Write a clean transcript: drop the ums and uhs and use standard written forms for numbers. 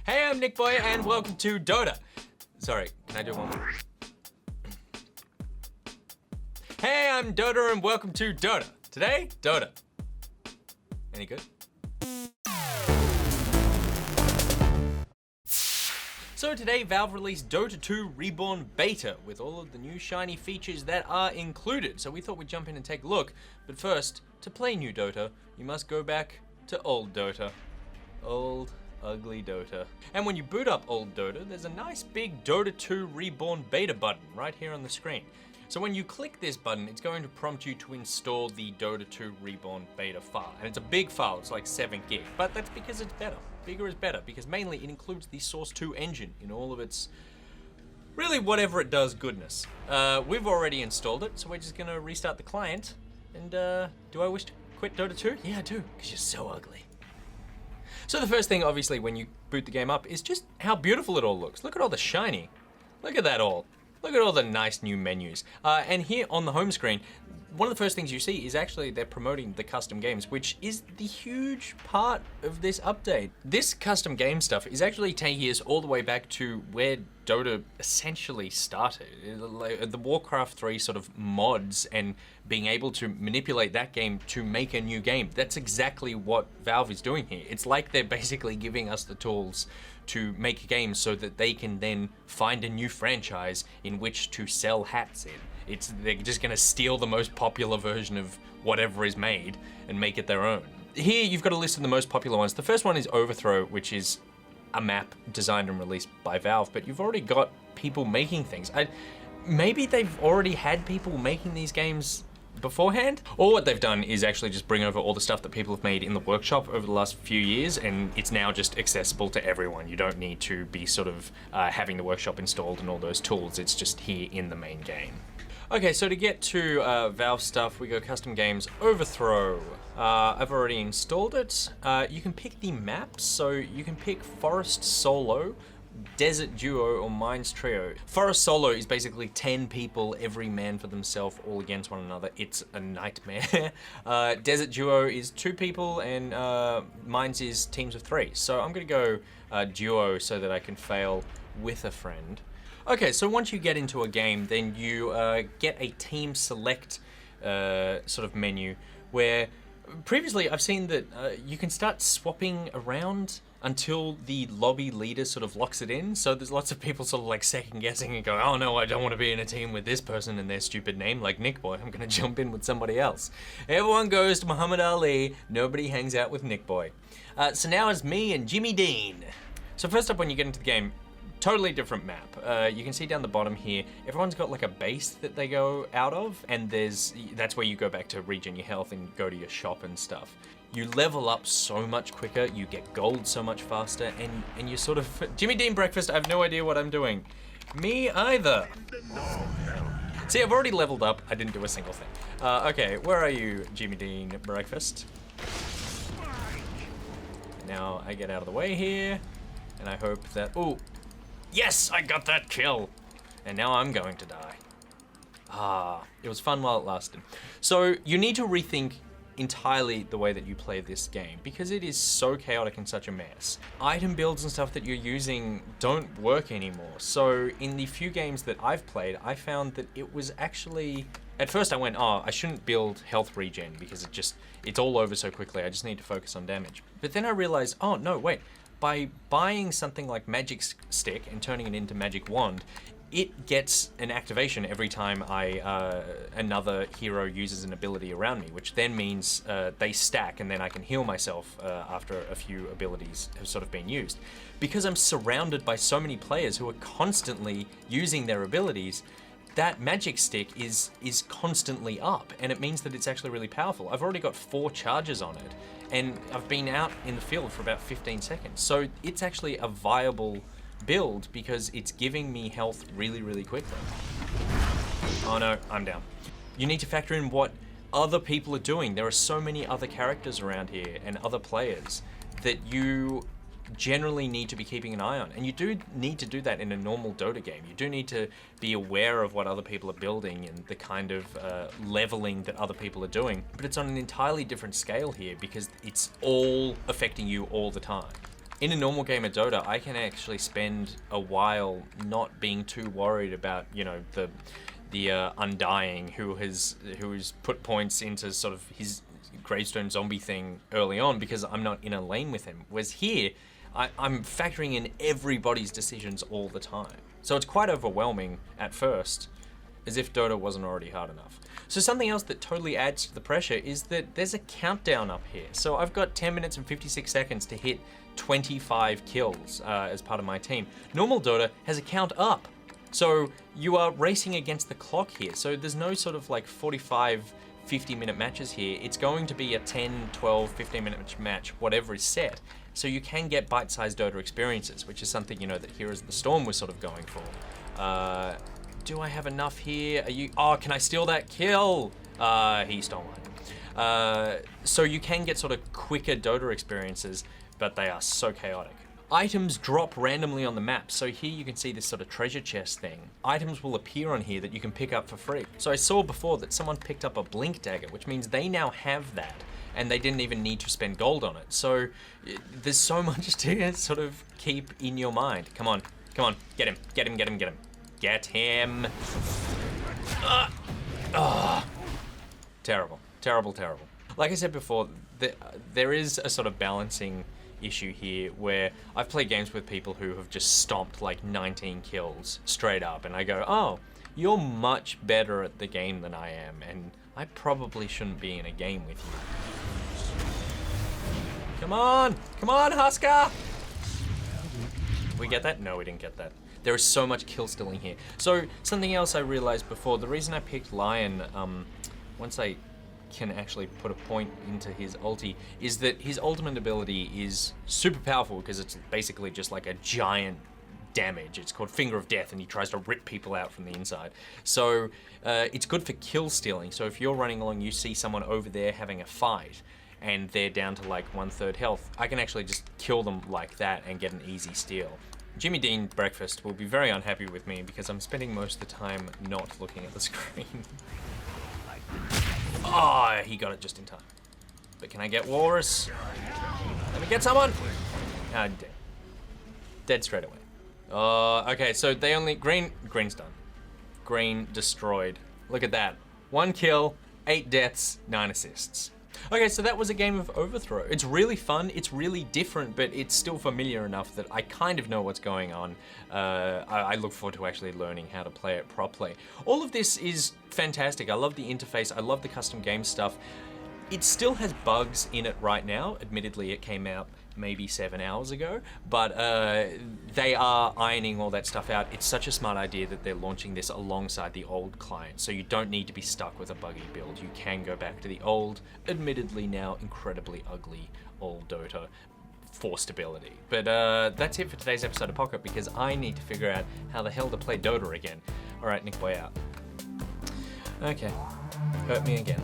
Hey, I'm NichBoy and welcome to Dota. Sorry, can I do one more? Hey, I'm Dota and welcome to Dota. Today, Dota. Any good? So today, Valve released Dota 2 Reborn Beta with all of the new shiny features that are included. So we thought we'd jump in and take a look. But first, to play new Dota, you must go back to old Dota. Old, ugly Dota. And when you boot up old Dota, there's a nice big Dota 2 Reborn Beta button right here on the screen. So when you click this button, it's going to prompt you to install the Dota 2 Reborn Beta file. And it's a big file, it's like 7 gig, but that's because it's better. Bigger is better, because mainly it includes the Source 2 engine in all of its, really whatever it does goodness. We've already installed it, so we're just gonna restart the client. And do I wish to quit Dota 2? Yeah, I do, because you're so ugly. So the first thing, obviously, when you boot the game up is just how beautiful it all looks. Look at all the shiny. Look at that all. Look at all the nice new menus. And here on the home screen, one of the first things you see is actually they're promoting the custom games, which is the huge part of this update. This custom game stuff is actually taking us all the way back to where Dota essentially started. The Warcraft 3 sort of mods and being able to manipulate that game to make a new game. That's exactly what Valve is doing here. It's like they're basically giving us the tools to make games so that they can then find a new franchise in which to sell hats in. They're just gonna steal the most popular version of whatever is made and make it their own. Here you've got a list of the most popular ones. The first one is Overthrow, which is a map designed and released by Valve, but you've already got people making things. Maybe they've already had people making these games beforehand, or what they've done is actually just bring over all the stuff that people have made in the workshop over the last few years, and it's now just accessible to everyone. You don't need to be sort of having the workshop installed and all those tools. It's just here in the main game. Okay, so to get to Valve stuff, we go custom games, Overthrow. I've already installed it. You can pick the maps, so you can pick Forest Solo, Desert Duo, or Mines Trio. Forest Solo is basically 10 people, every man for themselves, all against one another. It's a nightmare. Desert Duo is 2 people, and Mines is teams of 3. So I'm gonna go Duo so that I can fail with a friend. Okay, so once you get into a game, then you get a team select sort of menu where previously I've seen that you can start swapping around until the lobby leader sort of locks it in. So there's lots of people sort of like second guessing and going, oh no, I don't want to be in a team with this person and their stupid name like NichBoy. I'm gonna jump in with somebody else. Everyone goes to Muhammad Ali, nobody hangs out with NichBoy. So now it's me and Jimmy Dean. So first up, when you get into the game, totally different map. You can see down the bottom here, everyone's got like a base that they go out of, and that's where you go back to regen your health and go to your shop and stuff. You level up so much quicker, you get gold so much faster, and you sort of... Jimmy Dean breakfast, I have no idea what I'm doing. Me either. See, I've already leveled up, I didn't do a single thing. Okay, where are you, Jimmy Dean breakfast? Now I get out of the way here, and I hope that... Ooh. Yes, I got that kill! And now I'm going to die. It was fun while it lasted. So you need to rethink entirely the way that you play this game, because it is so chaotic and such a mess. Item builds and stuff that you're using don't work anymore. So in the few games that I've played, I found that it was actually... At first I went, oh, I shouldn't build health regen because it's all over so quickly, I just need to focus on damage. But then I realized, oh no, wait. By buying something like Magic Stick and turning it into Magic Wand, it gets an activation every time another hero uses an ability around me, which then means they stack, and then I can heal myself after a few abilities have sort of been used. Because I'm surrounded by so many players who are constantly using their abilities, that Magic Stick is constantly up, and it means that it's actually really powerful. I've already got 4 charges on it, and I've been out in the field for about 15 seconds. So it's actually a viable build because it's giving me health really, really quickly. Oh no, I'm down. You need to factor in what other people are doing. There are so many other characters around here and other players that you generally need to be keeping an eye on. And you do need to do that in a normal Dota game. You do need to be aware of what other people are building and the kind of leveling that other people are doing. But it's on an entirely different scale here because it's all affecting you all the time. In a normal game of Dota, I can actually spend a while not being too worried about, you know, the Undying who has put points into sort of his gravestone zombie thing early on because I'm not in a lane with him. Whereas here, I'm factoring in everybody's decisions all the time. So it's quite overwhelming at first, as if Dota wasn't already hard enough. So something else that totally adds to the pressure is that there's a countdown up here. So I've got 10 minutes and 56 seconds to hit 25 kills as part of my team. Normal Dota has a count up. So you are racing against the clock here. So there's no sort of like 45, 50-minute matches here. It's going to be a 10, 12, 15-minute match, whatever is set. So you can get bite-sized Dota experiences, which is something, you know, that Heroes of the Storm was sort of going for. Do I have enough here? Oh, can I steal that kill? He stole mine. So you can get sort of quicker Dota experiences, but they are so chaotic. Items drop randomly on the map. So here you can see this sort of treasure chest thing. Items will appear on here that you can pick up for free. So I saw before that someone picked up a blink dagger, which means they now have that, and they didn't even need to spend gold on it. So there's so much to sort of keep in your mind. Come on, get him, get him, get him, get him. Get him. Terrible, terrible, terrible. Like I said before, there is a sort of balancing issue here where I've played games with people who have just stomped like 19 kills straight up, and I go, oh, you're much better at the game than I am, and I probably shouldn't be in a game with you. Come on, Husker! We get that? No, we didn't get that. There is so much kill stealing here. So something else I realized before, the reason I picked Lion, once I can actually put a point into his ulti, is that his ultimate ability is super powerful because it's basically just like a giant damage. It's called Finger of Death, and he tries to rip people out from the inside. So it's good for kill stealing. So if you're running along, you see someone over there having a fight, and they're down to like 1/3 health, I can actually just kill them like that and get an easy steal. Jimmy Dean Breakfast will be very unhappy with me because I'm spending most of the time not looking at the screen. Oh, he got it just in time. But can I get Walrus? Let me get someone! Ah, dead. Dead straight away. Okay, so they only... Green's done. Green destroyed. Look at that. 1 kill, 8 deaths, 9 assists. Okay, so that was a game of Overthrow. It's really fun, it's really different, but it's still familiar enough that I kind of know what's going on. I look forward to actually learning how to play it properly. All of this is fantastic. I love the interface, I love the custom game stuff. It still has bugs in it right now. Admittedly, it came out maybe 7 hours ago, but they are ironing all that stuff out. It's such a smart idea that they're launching this alongside the old client, so you don't need to be stuck with a buggy build. You can go back to the old, admittedly now incredibly ugly, old Dota for stability. But that's it for today's episode of Pocket, because I need to figure out how the hell to play Dota again. All right, NichBoy out. Okay, hurt me again.